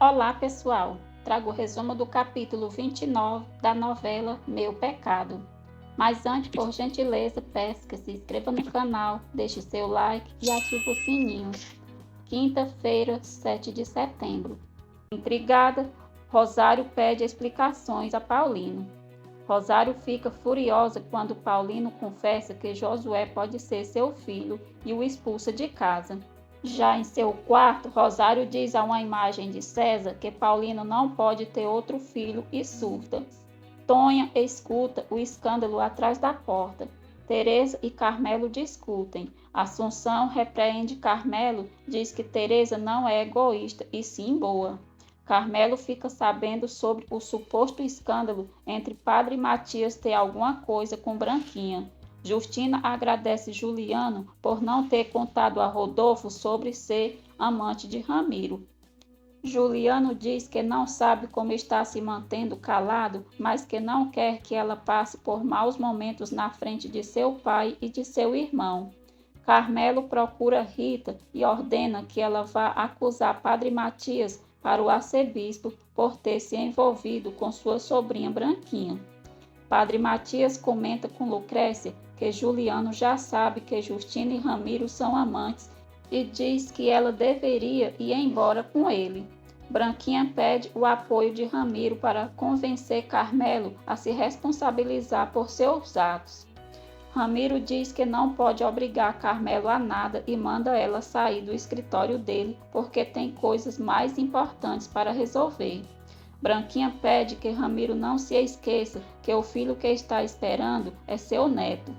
Olá, pessoal! Trago o resumo do capítulo 29 da novela Meu Pecado. Mas antes, por gentileza, peço que se inscreva no canal, deixe seu like e ative o sininho. Quinta-feira, 7 de setembro. Intrigada, Rosário pede explicações a Paulino. Rosário fica furiosa quando Paulino confessa que Josué pode ser seu filho e o expulsa de casa. Já em seu quarto, Rosário diz a uma imagem de César que Paulino não pode ter outro filho e surta. Tonha escuta o escândalo atrás da porta. Teresa e Carmelo discutem. Assunção repreende Carmelo, diz que Teresa não é egoísta e sim boa. Carmelo fica sabendo sobre o suposto escândalo entre Padre Matias ter alguma coisa com Branquinha. Justina agradece Juliano por não ter contado a Rodolfo sobre ser amante de Ramiro. Juliano diz que não sabe como está se mantendo calado, mas que não quer que ela passe por maus momentos na frente de seu pai e de seu irmão. Carmelo procura Rita e ordena que ela vá acusar Padre Matias para o arcebispo por ter se envolvido com sua sobrinha Branquinha. Padre Matias comenta com Lucrécia que Juliano já sabe que Justina e Ramiro são amantes e diz que ela deveria ir embora com ele. Branquinha pede o apoio de Ramiro para convencer Carmelo a se responsabilizar por seus atos. Ramiro diz que não pode obrigar Carmelo a nada e manda ela sair do escritório dele porque tem coisas mais importantes para resolver. Branquinha pede que Ramiro não se esqueça que o filho que está esperando é seu neto.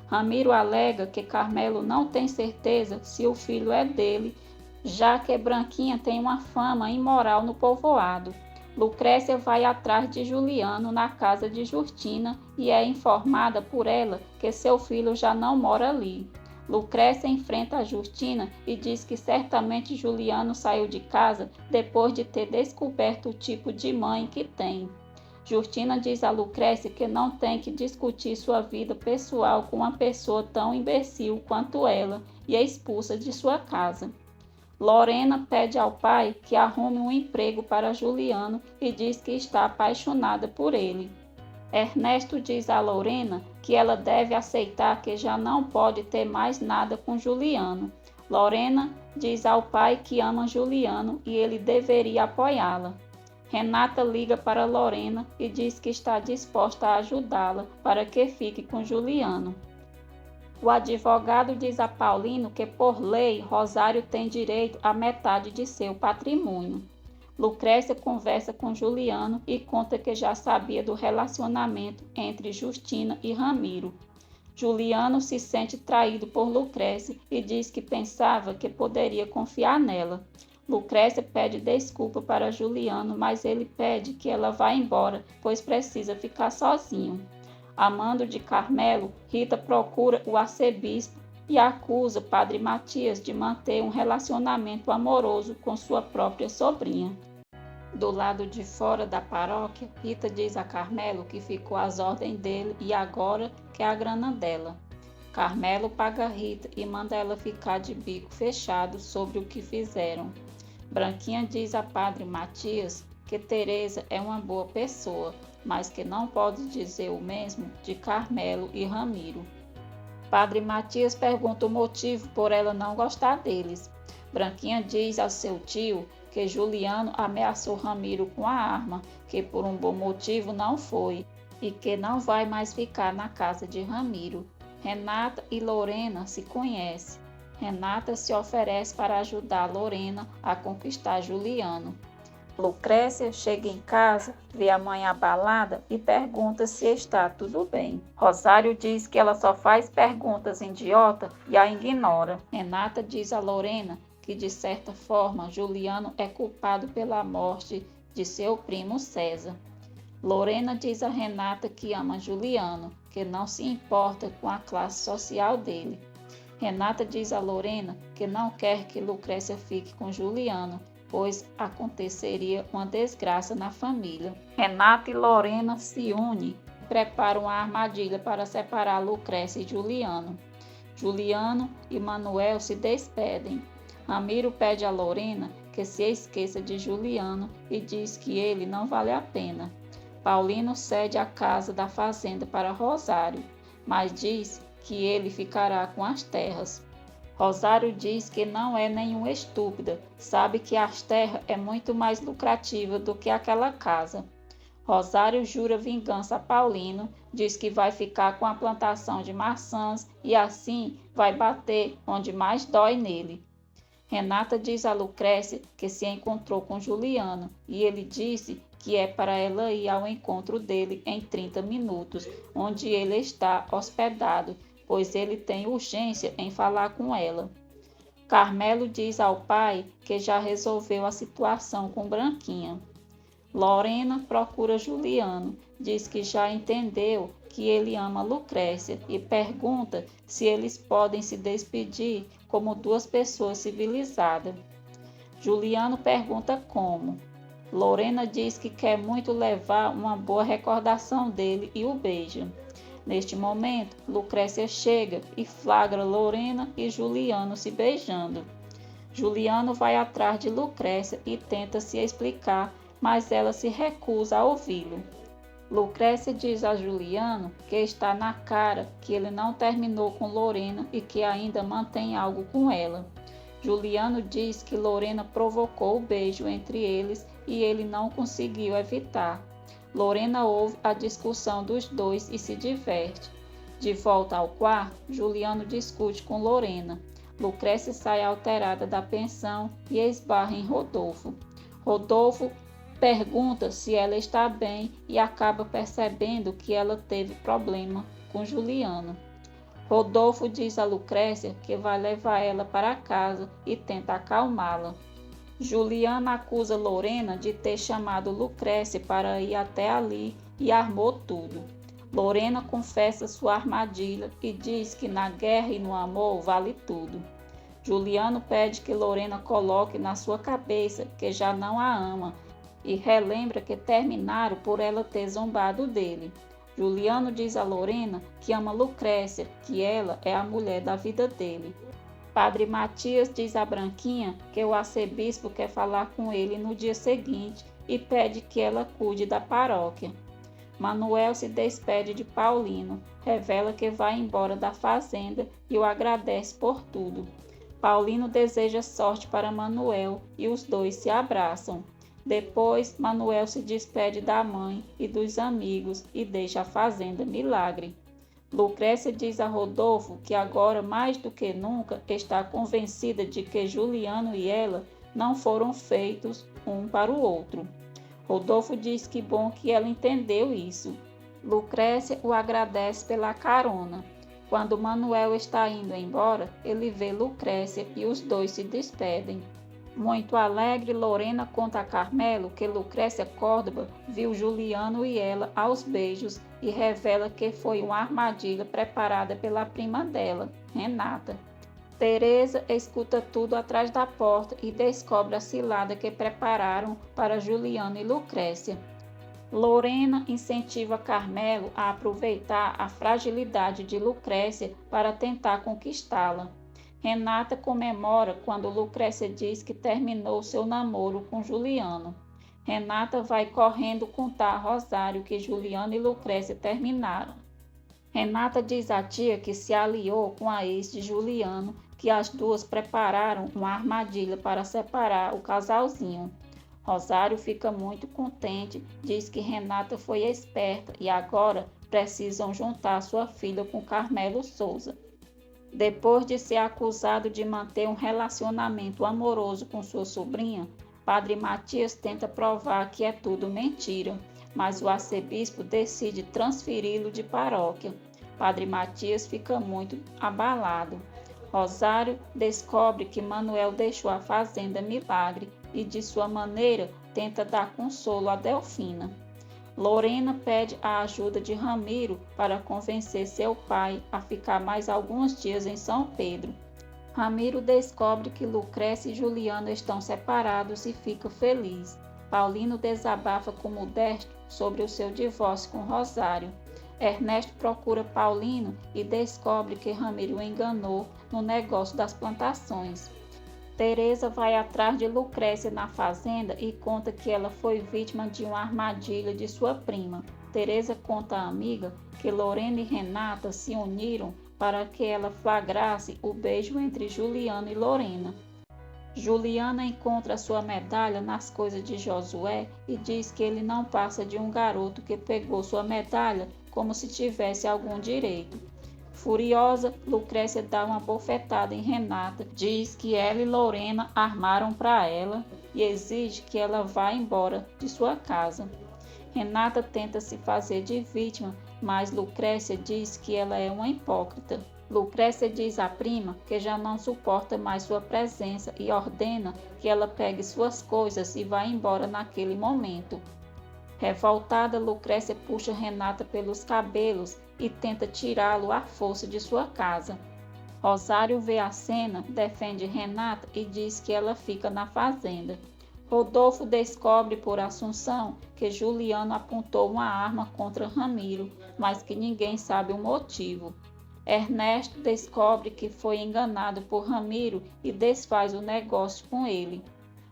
Ramiro alega que Carmelo não tem certeza se o filho é dele, já que Branquinha tem uma fama imoral no povoado. Lucrécia vai atrás de Juliano na casa de Justina e é informada por ela que seu filho já não mora ali. Lucrécia enfrenta a Justina e diz que certamente Juliano saiu de casa depois de ter descoberto o tipo de mãe que tem. Justina diz a Lucrécia que não tem que discutir sua vida pessoal com uma pessoa tão imbecil quanto ela e a expulsa de sua casa. Lorena pede ao pai que arrume um emprego para Juliano e diz que está apaixonada por ele. Ernesto diz a Lorena que ela deve aceitar que já não pode ter mais nada com Juliano. Lorena diz ao pai que ama Juliano e ele deveria apoiá-la. Renata liga para Lorena e diz que está disposta a ajudá-la para que fique com Juliano. O advogado diz a Paulino que, por lei, Rosário tem direito à metade de seu patrimônio. Lucrécia conversa com Juliano e conta que já sabia do relacionamento entre Justina e Ramiro. Juliano se sente traído por Lucrécia e diz que pensava que poderia confiar nela. Lucrécia pede desculpa para Juliano, mas ele pede que ela vá embora, pois precisa ficar sozinho. Amando de Carmelo, Rita procura o arcebispo e acusa Padre Matias de manter um relacionamento amoroso com sua própria sobrinha. Do lado de fora da paróquia, Rita diz a Carmelo que ficou às ordens dele e agora quer a grana dela. Carmelo paga Rita e manda ela ficar de bico fechado sobre o que fizeram. Branquinha diz a Padre Matias que Teresa é uma boa pessoa, mas que não pode dizer o mesmo de Carmelo e Ramiro. Padre Matias pergunta o motivo por ela não gostar deles. Branquinha diz ao seu tio que Juliano ameaçou Ramiro com a arma, que por um bom motivo não foi, e que não vai mais ficar na casa de Ramiro. Renata e Lorena se conhecem. Renata se oferece para ajudar Lorena a conquistar Juliano. Lucrécia chega em casa, vê a mãe abalada e pergunta se está tudo bem. Rosário diz que ela só faz perguntas idiota e a ignora. Renata diz a Lorena que, de certa forma, Juliano é culpado pela morte de seu primo César. Lorena diz a Renata que ama Juliano, que não se importa com a classe social dele. Renata diz a Lorena que não quer que Lucrécia fique com Juliano, pois aconteceria uma desgraça na família. Renata e Lorena se unem e preparam uma armadilha para separar Lucrécia e Juliano. Juliano e Manuel se despedem. Ramiro pede a Lorena que se esqueça de Juliano e diz que ele não vale a pena. Paulino cede a casa da fazenda para Rosário, mas diz que ele ficará com as terras. Rosário diz que não é nenhuma estúpida, sabe que as terras é muito mais lucrativa do que aquela casa. Rosário jura vingança a Paulino, diz que vai ficar com a plantação de maçãs e assim vai bater onde mais dói nele. Renata diz a Lucrécia que se encontrou com Juliano e ele disse que é para ela ir ao encontro dele em 30 minutos, onde ele está hospedado, pois ele tem urgência em falar com ela. Carmelo diz ao pai que já resolveu a situação com Branquinha. Lorena procura Juliano, diz que já entendeu que ele ama Lucrécia e pergunta se eles podem se despedir como duas pessoas civilizadas. Juliano pergunta como. Lorena diz que quer muito levar uma boa recordação dele e o beija. Neste momento, Lucrécia chega e flagra Lorena e Juliano se beijando. Juliano vai atrás de Lucrécia e tenta se explicar, mas ela se recusa a ouvi-lo. Lucrécia diz a Juliano que está na cara que ele não terminou com Lorena e que ainda mantém algo com ela. Juliano diz que Lorena provocou o beijo entre eles e ele não conseguiu evitar. Lorena ouve a discussão dos dois e se diverte. De volta ao quarto, Juliano discute com Lorena. Lucrécia sai alterada da pensão e esbarra em Rodolfo. Rodolfo pergunta se ela está bem e acaba percebendo que ela teve problema com Juliano. Rodolfo diz a Lucrécia que vai levar ela para casa e tenta acalmá-la. Juliano acusa Lorena de ter chamado Lucrécia para ir até ali e armou tudo. Lorena confessa sua armadilha e diz que na guerra e no amor vale tudo. Juliano pede que Lorena coloque na sua cabeça que já não a ama e relembra que terminaram por ela ter zombado dele. Juliano diz a Lorena que ama Lucrécia, que ela é a mulher da vida dele. Padre Matias diz a Branquinha que o arcebispo quer falar com ele no dia seguinte e pede que ela cuide da paróquia. Manuel se despede de Paulino, revela que vai embora da fazenda e o agradece por tudo. Paulino deseja sorte para Manuel e os dois se abraçam. Depois, Manuel se despede da mãe e dos amigos e deixa a fazenda Milagre. Lucrécia diz a Rodolfo que agora mais do que nunca está convencida de que Juliano e ela não foram feitos um para o outro. Rodolfo diz que bom que ela entendeu isso. Lucrécia o agradece pela carona. Quando Manuel está indo embora, ele vê Lucrécia e os dois se despedem. Muito alegre, Lorena conta a Carmelo que Lucrécia Córdoba viu Juliano e ela aos beijos e revela que foi uma armadilha preparada pela prima dela, Renata. Teresa escuta tudo atrás da porta e descobre a cilada que prepararam para Juliano e Lucrécia. Lorena incentiva Carmelo a aproveitar a fragilidade de Lucrécia para tentar conquistá-la. Renata comemora quando Lucrécia diz que terminou seu namoro com Juliano. Renata vai correndo contar a Rosário que Juliano e Lucrécia terminaram. Renata diz à tia que se aliou com a ex de Juliano, que as duas prepararam uma armadilha para separar o casalzinho. Rosário fica muito contente, diz que Renata foi esperta e agora precisam juntar sua filha com Carmelo Souza. Depois de ser acusado de manter um relacionamento amoroso com sua sobrinha, Padre Matias tenta provar que é tudo mentira, mas o arcebispo decide transferi-lo de paróquia. Padre Matias fica muito abalado. Rosário descobre que Manuel deixou a fazenda Milagre e, de sua maneira, tenta dar consolo a Delfina. Lorena pede a ajuda de Ramiro para convencer seu pai a ficar mais alguns dias em São Pedro. Ramiro descobre que Lucrécia e Juliano estão separados e fica feliz. Paulino desabafa com Modesto sobre o seu divórcio com Rosário. Ernesto procura Paulino e descobre que Ramiro o enganou no negócio das plantações. Teresa vai atrás de Lucrécia na fazenda e conta que ela foi vítima de uma armadilha de sua prima. Teresa conta à amiga que Lorena e Renata se uniram para que ela flagrasse o beijo entre Juliano e Lorena. Juliana encontra sua medalha nas coisas de Josué e diz que ele não passa de um garoto que pegou sua medalha como se tivesse algum direito. Furiosa, Lucrécia dá uma bofetada em Renata, diz que ela e Lorena armaram para ela e exige que ela vá embora de sua casa. Renata tenta se fazer de vítima, mas Lucrécia diz que ela é uma hipócrita. Lucrécia diz à prima que já não suporta mais sua presença e ordena que ela pegue suas coisas e vá embora naquele momento. Revoltada, Lucrécia puxa Renata pelos cabelos e tenta tirá-lo à força de sua casa. Rosário vê a cena, defende Renata e diz que ela fica na fazenda. Rodolfo descobre por Assunção que Juliano apontou uma arma contra Ramiro, mas que ninguém sabe o motivo. Ernesto descobre que foi enganado por Ramiro e desfaz o negócio com ele.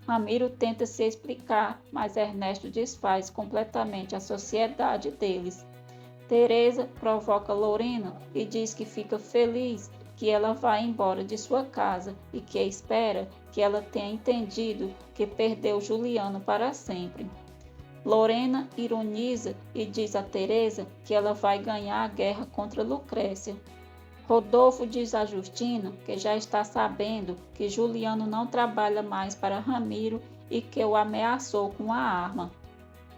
Ramiro tenta se explicar, mas Ernesto desfaz completamente a sociedade deles. Teresa provoca Lorena e diz que fica feliz que ela vá embora de sua casa e que espera que ela tenha entendido que perdeu Juliano para sempre. Lorena ironiza e diz a Teresa que ela vai ganhar a guerra contra Lucrécia. Rodolfo diz a Justina que já está sabendo que Juliano não trabalha mais para Ramiro e que o ameaçou com a arma.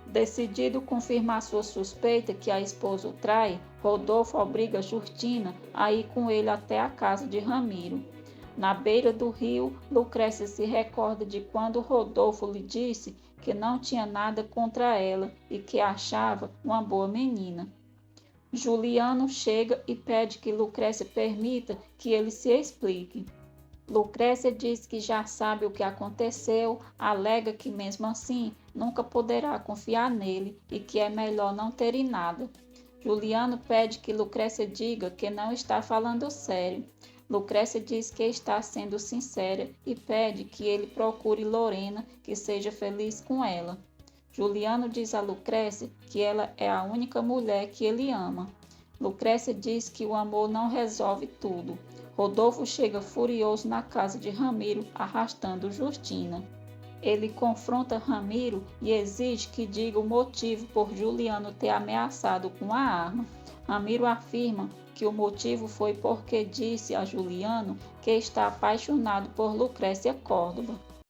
Decidido confirmar sua suspeita que a esposa o trai, Rodolfo obriga Justina a ir com ele até a casa de Ramiro. Na beira do rio, Lucrécia se recorda de quando Rodolfo lhe disse que não tinha nada contra ela e que a achava uma boa menina. Juliano chega e pede que Lucrécia permita que ele se explique. Lucrécia diz que já sabe o que aconteceu, alega que mesmo assim nunca poderá confiar nele e que é melhor não terem nada. Juliano pede que Lucrécia diga que não está falando sério. Lucrécia diz que está sendo sincera e pede que ele procure Lorena, que seja feliz com ela. Juliano diz a Lucrécia que ela é a única mulher que ele ama. Lucrécia diz que o amor não resolve tudo. Rodolfo chega furioso na casa de Ramiro, arrastando Justina. Ele confronta Ramiro e exige que diga o motivo por Juliano ter ameaçado com a arma. Ramiro afirma que o motivo foi porque disse a Juliano que está apaixonado por Lucrécia Córdova.